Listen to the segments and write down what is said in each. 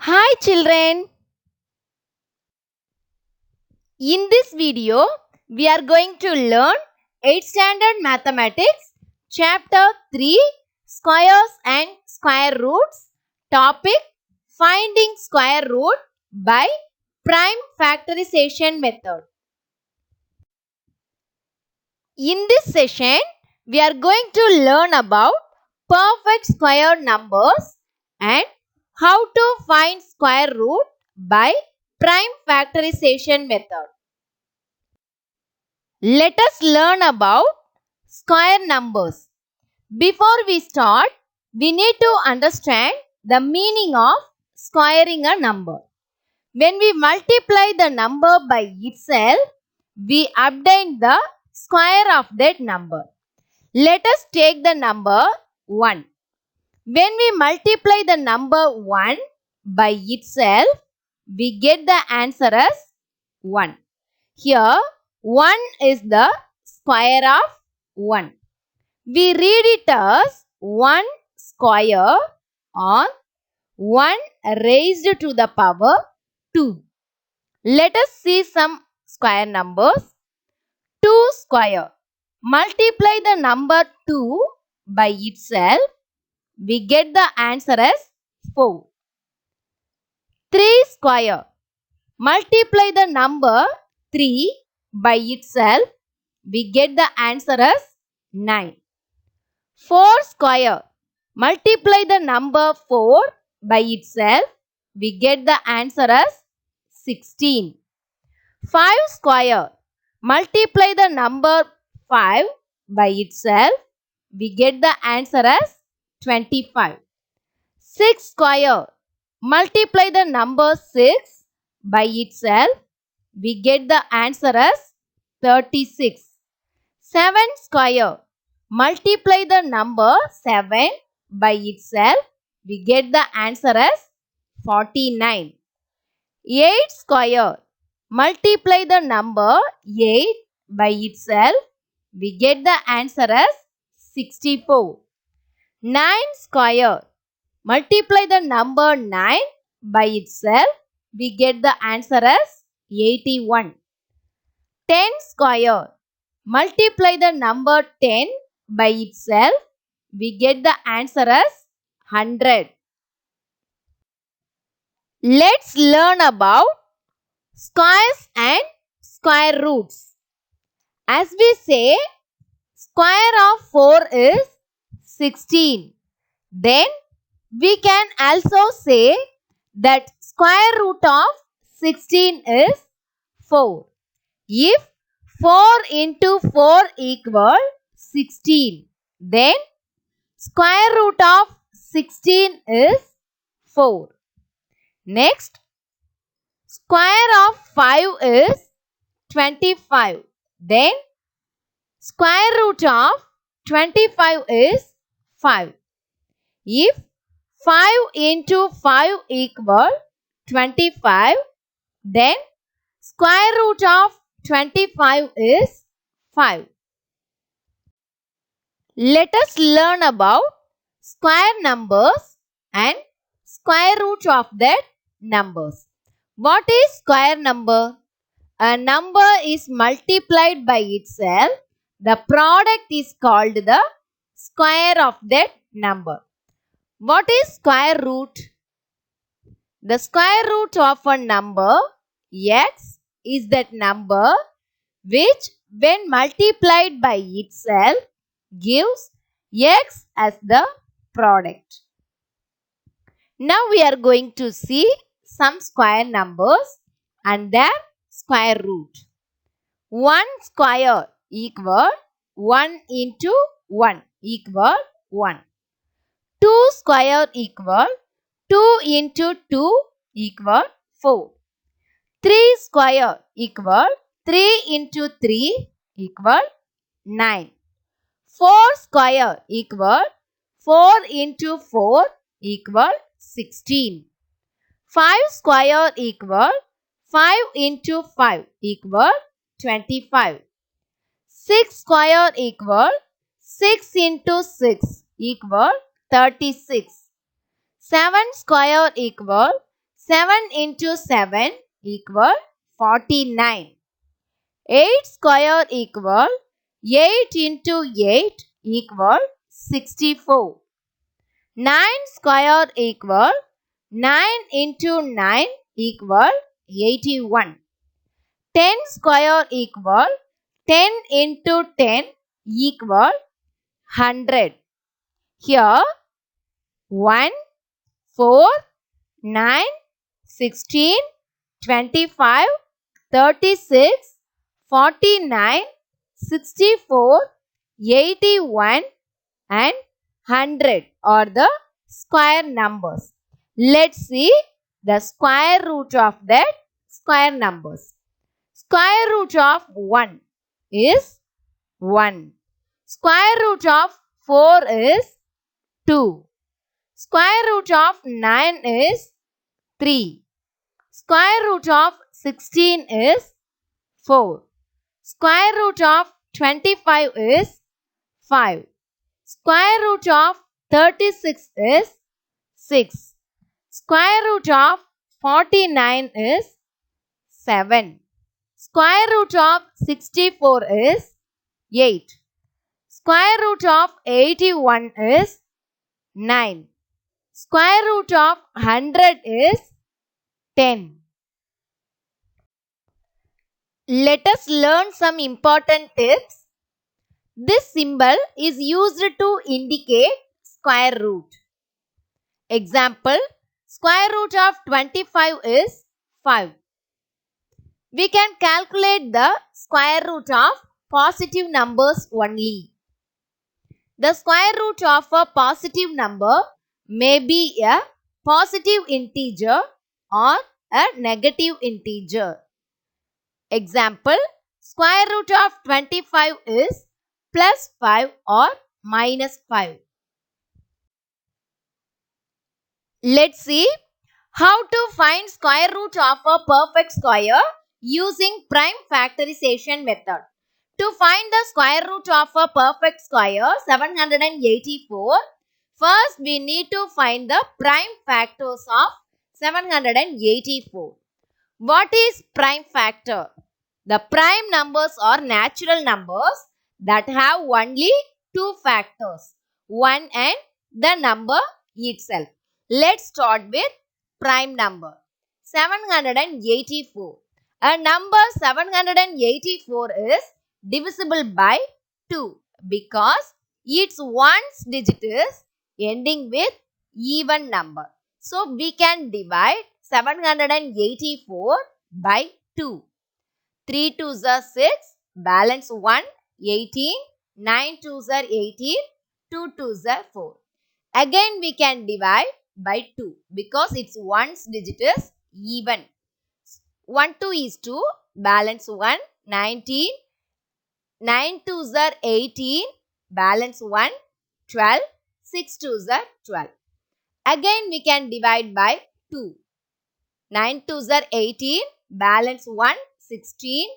Hi children, in this video we are going to learn 8th standard mathematics chapter 3 squares and square roots topic finding square root by prime factorization method. In this session we are going to learn about perfect square numbers and how to find square root by prime factorization method. Let us learn about square numbers. Before we start, we need to understand the meaning of squaring a number. When we multiply the number by itself, we obtain the square of that number. Let us take the number 1. When we multiply the number 1 by itself, we get the answer as 1. Here, 1 is the square of 1. We read it as 1 square or 1 raised to the power 2. Let us see some square numbers. 2 square. Multiply the number 2 by itself. We get the answer as 4. 3 square. Multiply the number 3 by itself. We get the answer as 9. 4 square. Multiply the number 4 by itself. We get the answer as 16. 5 square. Multiply the number 5 by itself. We get the answer as 25. 6 square. Multiply the number 6 by itself. We get the answer as 36. 7 square. Multiply the number 7 by itself. We get the answer as 49. 8 square. Multiply the number 8 by itself. We get the answer as 64. 9 square. Multiply the number 9 by itself. We get the answer as 81. 10 square. Multiply the number 10 by itself. We get the answer as 100. Let's learn about squares and square roots. As we say, square of 4 is 16. Then we can also say that square root of 16 is 4. If 4 into 4 equal 16, then square root of 16 is 4. Next, square of 5 is 25. Then, square root of 25 is 5. If 5 into 5 equal 25, then square root of 25 is 5. Let us learn about square numbers and square root of that numbers. What is square number? A number is multiplied by itself. The product is called the square of that number. What is square root? The square root of a number x is that number which when multiplied by itself gives x as the product. Now we are going to see some square numbers and their square root. 1 square equal 1 into 1 equal 1. 2 square equal 2 into 2 equal 4. 3 square equal 3 into 3 equal 9. 4 square equal 4 into 4 equal 16. 5 square equal 5 into 5 equal 25. 6 square equal 6 into 6 equal 36. 7 square equal 7 into 7 equal 49. 8 square equal 8 into 8 equal 64. 9 square equal 9 into 9 equal 81. 10 square equal 10 into 10 equal 100. Here 1, 4, 9, 16, 25, 36, 49, 64, 81 and 100 are the square numbers. Let's see the square root of that square numbers. Square root of 1 is 1. Square root of 4 is 2. Square root of 9 is 3. Square root of 16 is 4. Square root of 25 is 5. Square root of 36 is 6. Square root of 49 is 7. Square root of 64 is 8. Square root of 81 is 9. Square root of 100 is 10. Let us learn some important tips. This symbol is used to indicate square root. Example, square root of 25 is 5. We can calculate the square root of positive numbers only. The square root of a positive number may be a positive integer or a negative integer. Example, square root of 25 is plus 5 or minus 5. Let's see how to find square root of a perfect square using prime factorization method. To find the square root of a perfect square 784, first we need to find the prime factors of 784. What is prime factor? The prime numbers are natural numbers that have only two factors, 1 and the number itself. Let's start with prime number 784. A number 784 is divisible by 2 because its ones digit is ending with even number. So we can divide 784 by 2. 3 twos are 6, balance 1, 18, 9 twos are 18, 2 twos are 4. Again we can divide by 2 because its ones digit is even. 1 2 is 2, balance 1, 19, 9 twos are 18, balance 1, 12, 6 twos are 12. Again we can divide by 2. 9 twos are 18, balance 1, 16,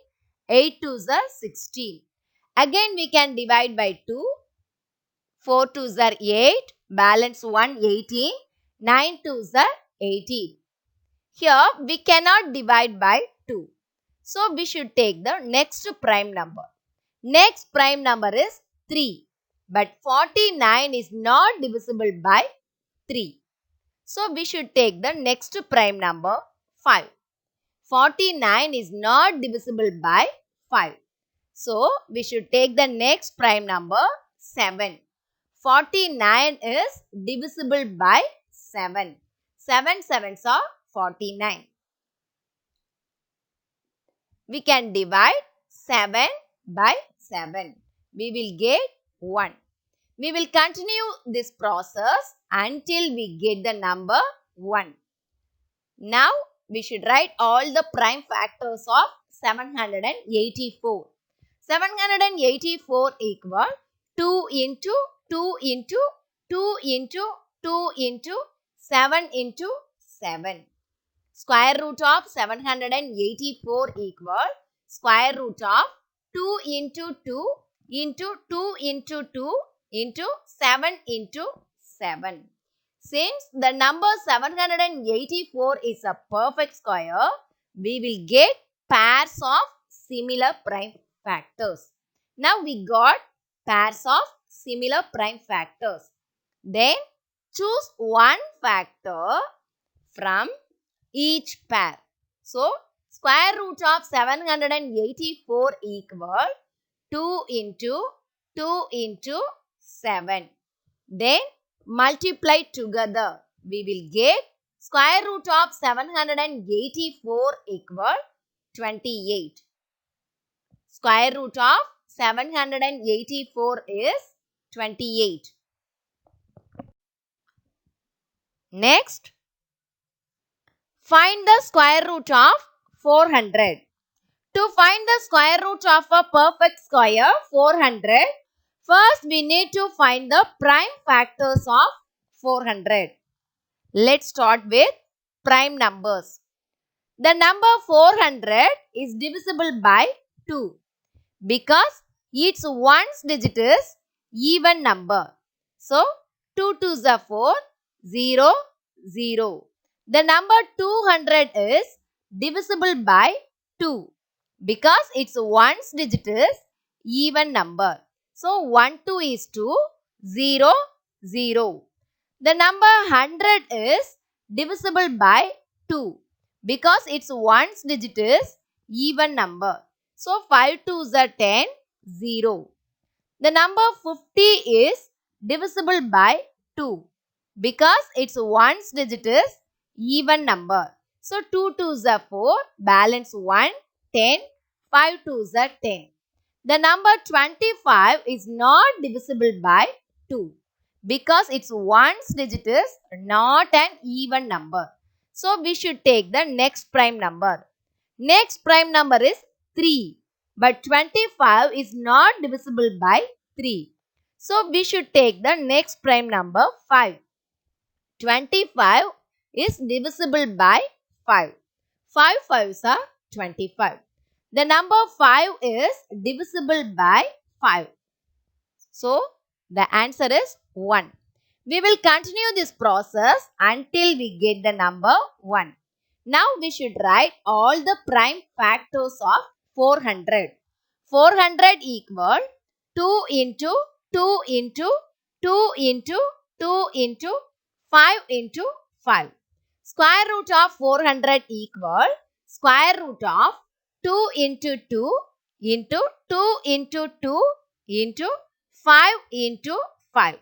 8 twos are 16. Again we can divide by 2. 4 twos are 8, balance 1, 18, 9 twos are 18. Here we cannot divide by 2. So we should take the next prime number. Next prime number is 3. But 49 is not divisible by 3. So we should take the next prime number 5. 49 is not divisible by 5. So we should take the next prime number 7. 49 is divisible by 7. 7 sevens are 49. We can divide 7 by 7. We will get 1. We will continue this process until we get the number 1. Now we should write all the prime factors of 784. 784 equal 2 into 2 into 2 into 2 into 7 into 7. Square root of 784 equal square root of 2 into 2 into 2 into 2 into 7 into 7. Since the number 784 is a perfect square, we will get pairs of similar prime factors. Now we got pairs of similar prime factors. Then choose one factor from each pair. So square root of 784 equal 2 into 2 into 7. Then multiply together. We will get square root of 784 equal 28. Square root of 784 is 28. Next, find the square root of 400. To find the square root of a perfect square 400, first we need to find the prime factors of 400. Let's start with prime numbers. The number 400 is divisible by 2 because its ones digit is even number. So 2 2s are 4, 0, 0. The number 200 is divisible by 2 because its ones digit is even number. So 1 2 is 2, 0, 0. The number 100 is divisible by 2 because its ones digit is even number. So 5 2s are 10, 0. The number 50 is divisible by 2 because its ones digit is even number. So 2 2s are 4, balance 1, 10, 5 2s are 10. The number 25 is not divisible by 2 because its ones digit is not an even number. So we should take the next prime number. Next prime number is 3. But 25 is not divisible by 3. So we should take the next prime number 5. 25 is divisible by 5. 5 5s are 25. The number 5 is divisible by 5. So the answer is 1. We will continue this process until we get the number 1. Now we should write all the prime factors of 400. 400 equal 2 into 2 into 2 into 2 into 5 into 5. Square root of 400 equal square root of 2 into 2 into 2 into 2 into 5 into 5.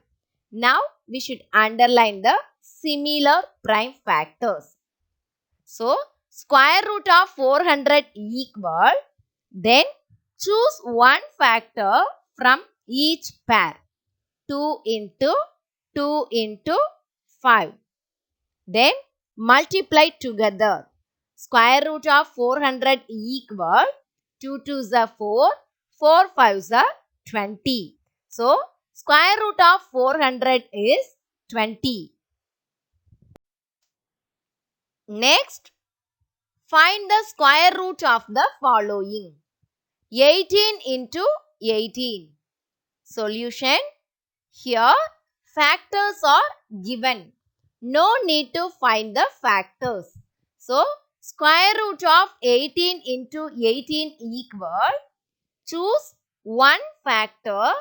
Now we should underline the similar prime factors. So square root of 400 equal, then choose one factor from each pair. 2 into 2 into 5. Then multiply together. Square root of 400 equal 2 2s are 4, 4 5s are 20. So square root of 400 is 20. Next, find the square root of the following. 18 into 18. Solution. Here factors are given. No need to find the factors. So square root of 18 into 18 equal, choose one factor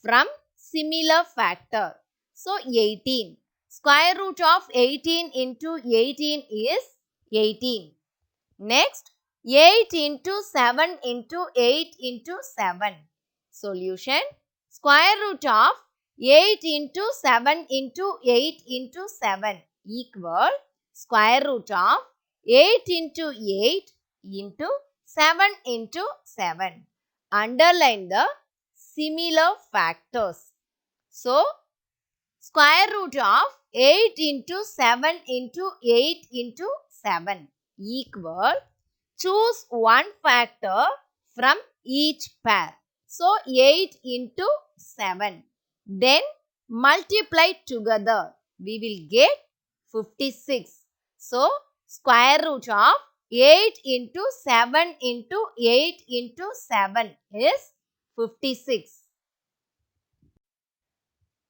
from similar factor. So 18. Square root of 18 into 18 is 18. Next, 8 into 7 into 8 into 7. Solution. Square root of 8 into 7 into 8 into 7 equal square root of 8 into 8 into 7 into 7. Underline the similar factors. So, square root of 8 into 7 into 8 into 7 equal, choose one factor from each pair. So, 8 into 7. Then multiply together. We will get 56. So, square root of 8 into 7 into 8 into 7 is 56.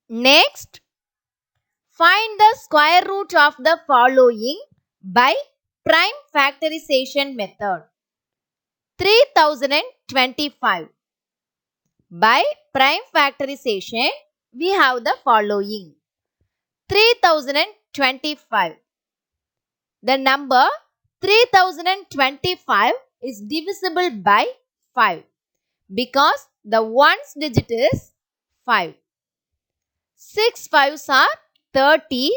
Next, Find the square root of the following by prime factorization method. 3025. By prime factorization, we have the following. 3025. The number 3025 is divisible by 5 because the ones digit is 5. 6 5s are 30.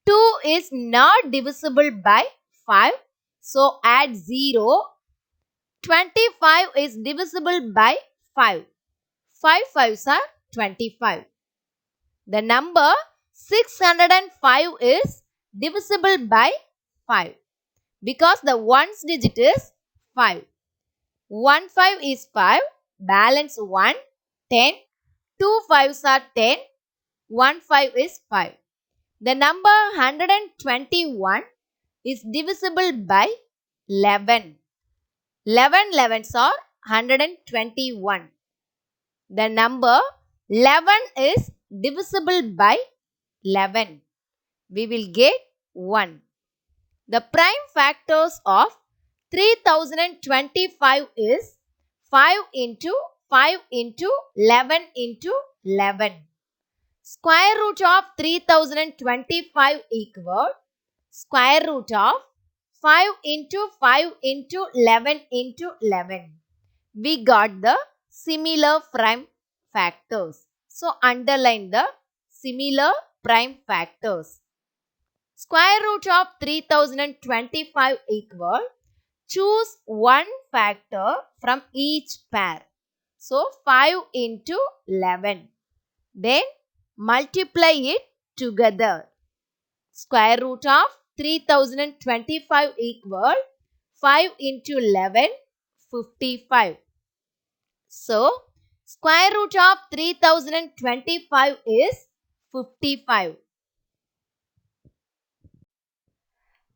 2 is not divisible by 5. So add 0. 25 is divisible by 5. 5 5s are 25. The number 605 is divisible by 5 because the ones digit is 5. 1 5 is 5, balance 1, 10. 2 5s are 10, 1 5 is 5. The number 121 is divisible by 11. 11 11s are 121. The number 11 is divisible by 11. We will get 1. The prime factors of 3025 is 5 into 5 into 11 into 11. Square root of 3025 equal square root of 5 into 5 into 11 into 11. We got the similar prime factors. So underline the similar prime factors. Square root of 3025 equal, choose one factor from each pair. So 5 into 11. Then multiply it together. Square root of 3025 equal 5 into 11, 55. So, square root of 3025 is 55.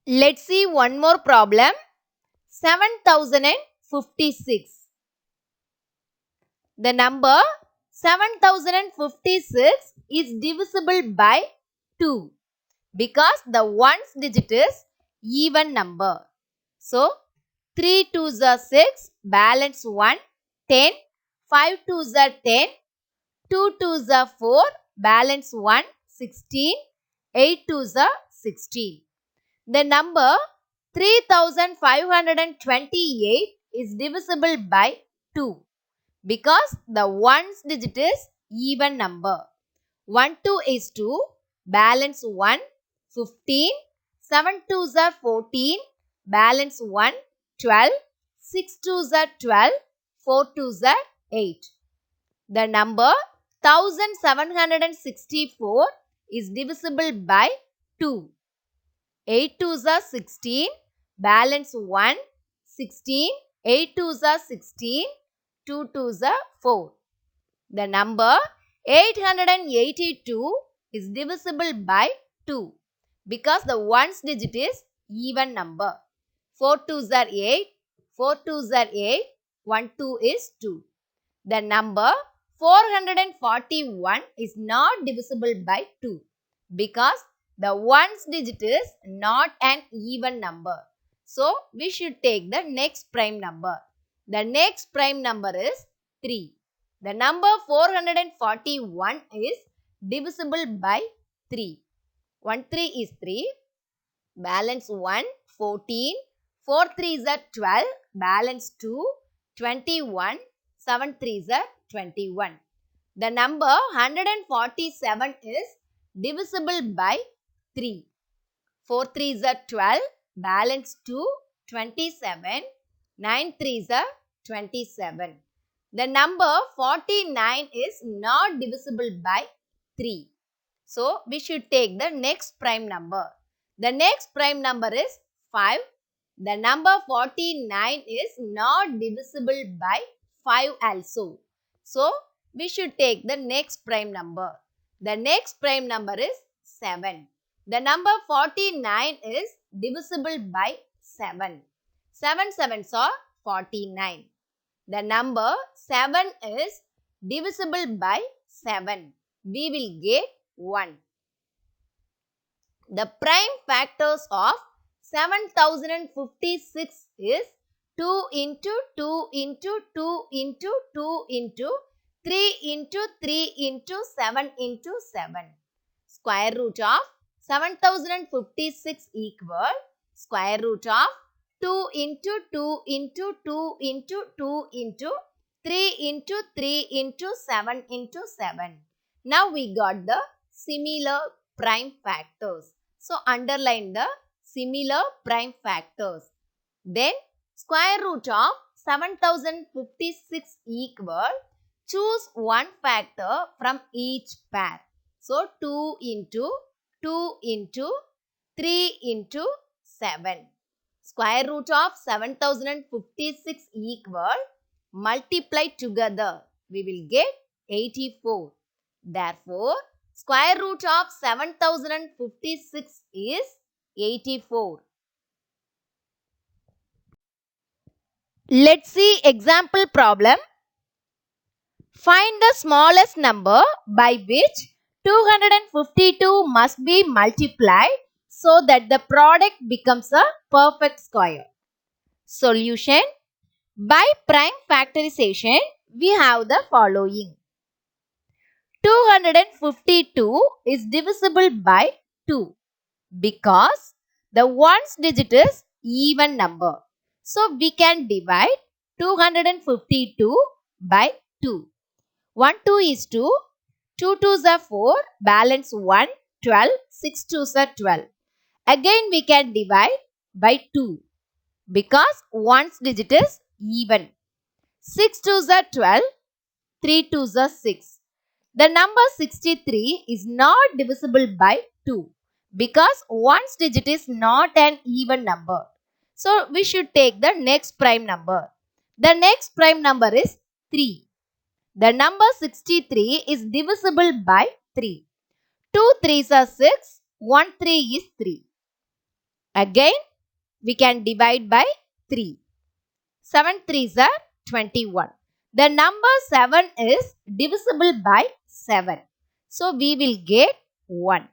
Let's see one more problem. 7056. The number 7056 is divisible by 2 because the ones digit is even number. So, 3 2s are 6, balance 1, 10, 5 2s are 10, 2 2s are 4, balance 1, 16, 8 2s are 16. The number 3528 is divisible by 2 because the ones digit is even number. 1 2 is 2, balance 1, 15, 7 2s are 14, balance 1, 12, 6 2s are 12, 4 2s are 8. The number 1764 is divisible by 2. 8 2s are 16, balance 1, 16, 8 2s are 16, 2 2s are 4. The number 882 is divisible by 2 because the ones digit is even number. 4 2s are 8, 4 2s are 8, 1 2 is 2. The number 441 is not divisible by 2 because the ones digit is not an even number. So, we should take the next prime number. The next prime number is 3. The number 441 is divisible by 3. 1 3 is 3. Balance 1, 14. 4 3s are 12. Balance 2, 21. 7 3s are 21. The number 147 is divisible by 3. 4 3s are 12. Balance 2, 27. 9 3s are 27. The number 49 is not divisible by 3. So, we should take the next prime number. The next prime number is 5. The number 49 is not divisible by 5 also. So, we should take the next prime number. The next prime number is 7. The number 49 is divisible by 7. 7 7s are 49. The number 7 is divisible by 7. We will get 1. The prime factors of 7056 is 2 into 2 into 2 into 2 into 3 into 3 into 7 into 7. Square root of 7056 equal square root of 2 into 2 into 2 into 2 into 3 into 3 into 7 into 7. Now we got the similar prime factors. So underline the similar prime factors. Then square root of 7056 equal, choose one factor from each pair. So 2 into 2 into 3 into 7. Square root of 7056 equal, multiply together, we will get 84. Therefore, square root of 7056 is 84. Let's see example problem. Find the smallest number by which 252 must be multiplied so that the product becomes a perfect square. Solution. By prime factorization, we have the following. 252 is divisible by 2 because the ones digit is even number. So, we can divide 252 by 2. 1 2 is 2, 2 2s are 4, balance 1, 12, 6 2s are 12. Again we can divide by 2 because ones digit is even. 6 2s are 12, 3 2s are 6. The number 63 is not divisible by 2 because ones digit is not an even number. So we should take the next prime number. The next prime number is 3. The number 63 is divisible by 3. 2 3s are 6, 1 3 is 3. Again, we can divide by 3. 7 3s are 21. The number 7 is divisible by 7. So, we will get 1.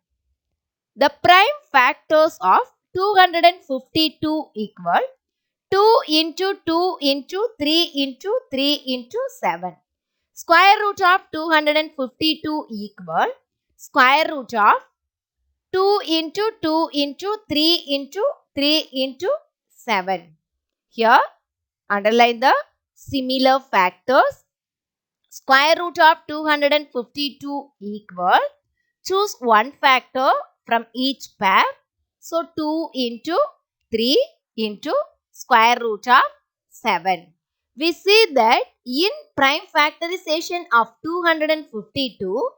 The prime factors of 252 equal 2 into 2 into 3 into 3 into 7. Square root of 252 equal square root of 2 into 2 into 3 into 3 into 7. Here, underline the similar factors. Square root of 252 equal, choose one factor from each pair. So, 2 into 3 into square root of 7. We see that in prime factorization of 252,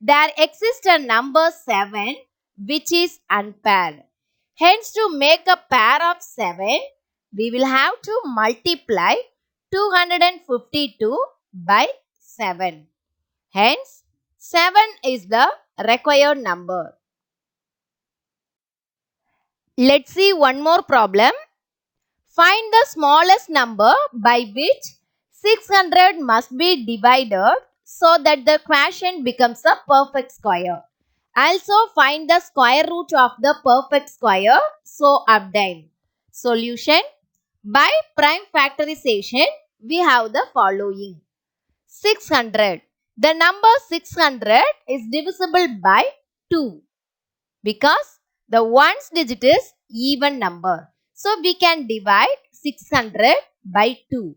there exists a number 7 which is unpaired. Hence, to make a pair of 7, we will have to multiply 252 by 7. Hence, 7 is the required number. Let's see one more problem. Find the smallest number by which 600 must be divided so that the quotient becomes a perfect square. Also find the square root of the perfect square, so obtain. Solution. By prime factorization, we have the following. 600. The number 600 is divisible by 2 because the ones digit is even number. So, we can divide 600 by 2.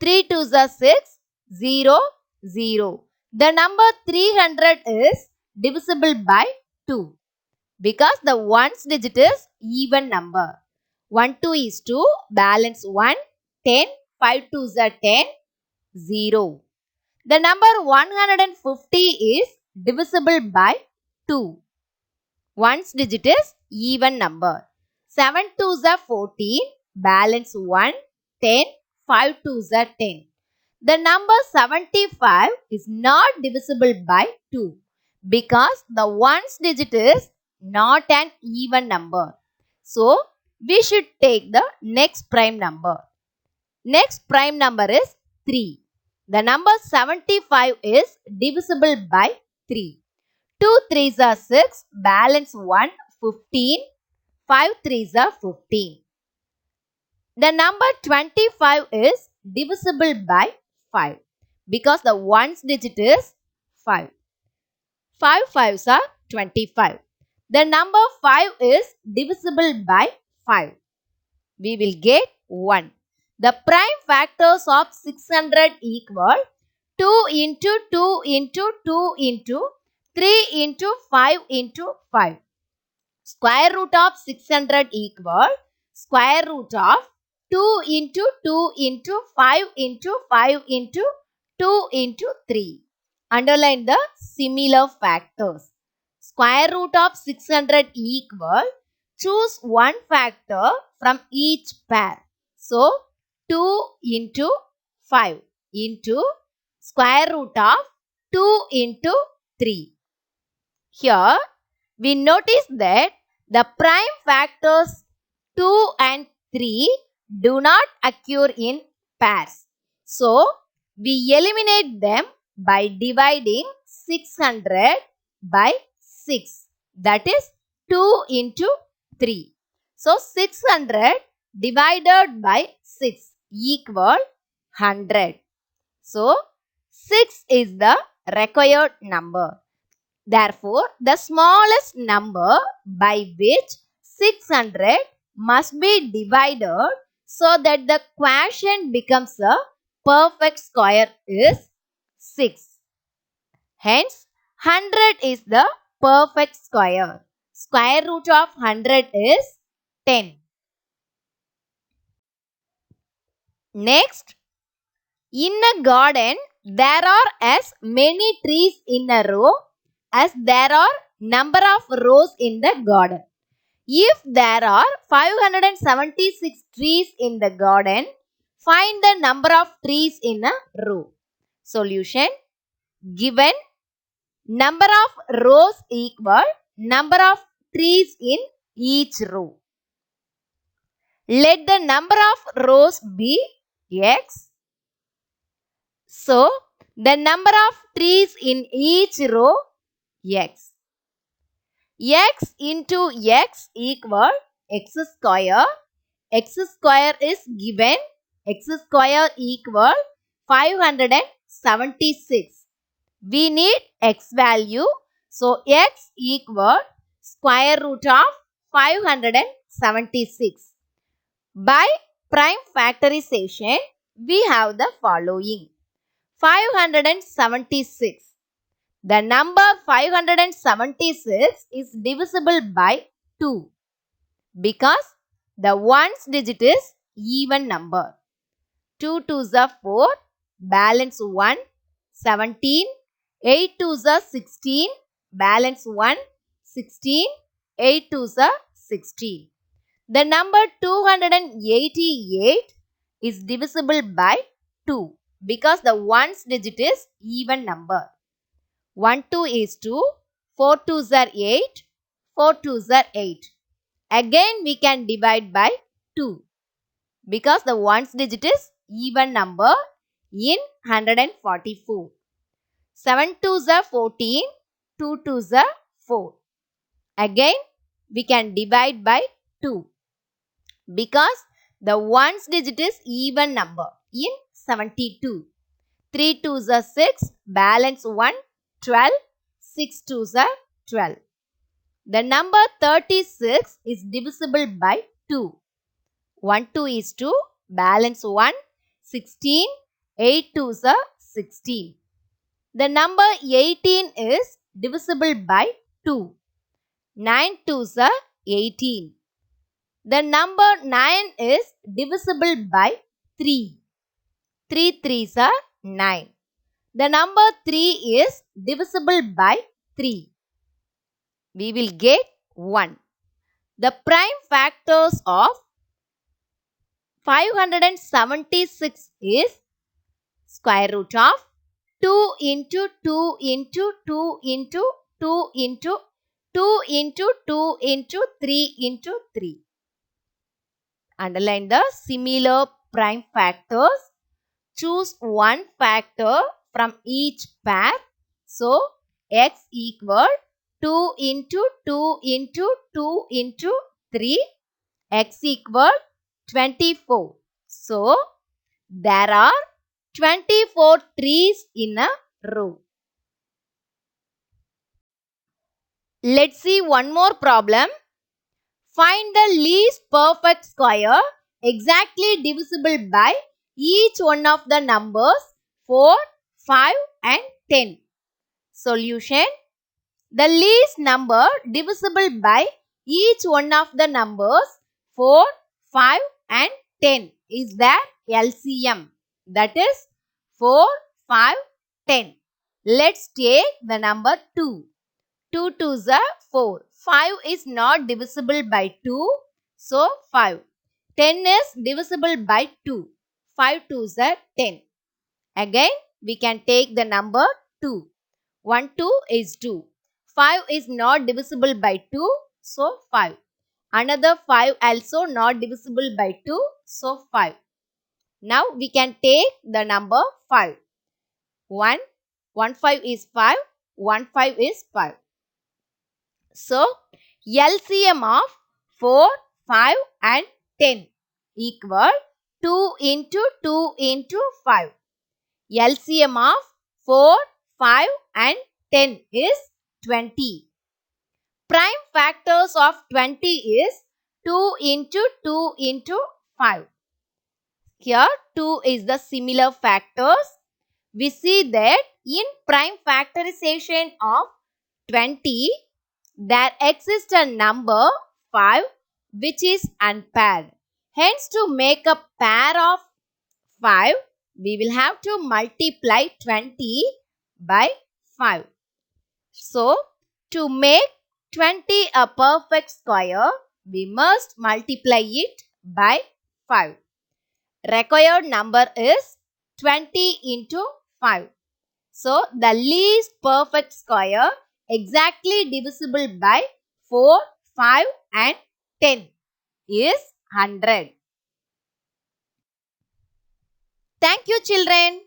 3 2s are 6, 0, 0. The number 300 is divisible by 2 because the ones digit is even number. 1 2 is 2, balance 1, 10, 5 2s are 10, 0. The number 150 is divisible by 2. Ones digit is even number. 7 2s are 14, balance 1, 10, 5 2s are 10. The number 75 is not divisible by 2 because the ones digit is not an even number. So, we should take the next prime number. Next prime number is 3. The number 75 is divisible by 3. 2 3s are 6, balance 1, 15. 5 3s are 15. The number 25 is divisible by 5 because the ones digit is 5. 5 5s are 25. The number 5 is divisible by 5. We will get 1. The prime factors of 600 equal 2 into 2 into 2 into 3 into 5 into 5. Square root of 600 equal square root of 2 into 2 into 5 into 5 into 2 into 3. Underline the similar factors. Square root of 600 equal, choose one factor from each pair. So, 2 into 5 into square root of 2 into 3. Here, we notice that the prime factors 2 and 3 do not occur in pairs. So, we eliminate them by dividing 600 by 6. That is 2 into 3. So, 600 divided by 6 equal 100. So, 6 is the required number. Therefore, the smallest number by which 600 must be divided so that the quotient becomes a perfect square is 6. Hence, 100 is the perfect square. Square root of 100 is 10. Next, in a garden, there are as many trees in a row as there are number of rows in the garden. If there are 576 trees in the garden, find the number of trees in a row. Solution: given number of rows equal number of trees in each row. Let the number of rows be x. So, the number of trees in each row x. X into x equal x square. X square is given. X square equal 576. We need x value. So, x equal square root of 576. By prime factorization, we have the following. 576. The number 576 is divisible by 2 because the ones digit is even number. 2 2s are 4, balance 1, 17, 8 2s are 16, balance 1, 16, 8 2s are 16. The number 288 is divisible by 2 because the ones digit is even number. 1 2 is 2, 4 2s are 8, 4 2s are 8. Again we can divide by 2 because the ones digit is even number in 144. 7 2s are 14, 2 2s are 4. Again we can divide by 2 because the ones digit is even number in 72. 3 2s are 6, balance 1, 12, 6 2s are 12. The number 36 is divisible by 2. 1 2 is 2, balance 1, 16, 8 2s are 16. The number 18 is divisible by 2. 9 2s are 18. The number 9 is divisible by 3. 3 3s are 9. The number 3 is divisible by 3. We will get 1. The prime factors of 576 is square root of 2 into 2 into 2 into 2 into 2 into 2 into 3 into 3. Underline the similar prime factors. Choose one factor from each pair. So, x equal 2 into 2 into 2 into 3, x equal 24. So, there are 24 trees in a row. Let's see one more problem. Find the least perfect square exactly divisible by each one of the numbers 4, 5 and 10. Solution. The least number divisible by each one of the numbers 4, 5 and 10 is the LCM. That is 4, 5, 10. Let's take the number 2. 2 twos are 4. 5 is not divisible by 2. So 5. 10 is divisible by 2. 5 twos are 10. Again we can take the number 2. 1 2 is 2. 5 is not divisible by 2. So 5. Another 5 also not divisible by 2. So 5. Now we can take the number 5. 1. 1 5 is 5. 1 5 is 5. So, LCM of 4, 5 and 10 equal 2 into 2 into 5. LCM of 4, 5 and 10 is 20. Prime factors of 20 is 2 into 2 into 5. Here 2 is the similar factors. We see that in prime factorization of 20, there exists a number 5 which is unpaired. Hence, to make a pair of 5, we will have to multiply 20 by 5. So, to make 20 a perfect square, we must multiply it by 5. Required number is 20 into 5. So, the least perfect square exactly divisible by 4, 5 and 10 is 100. Thank you, children.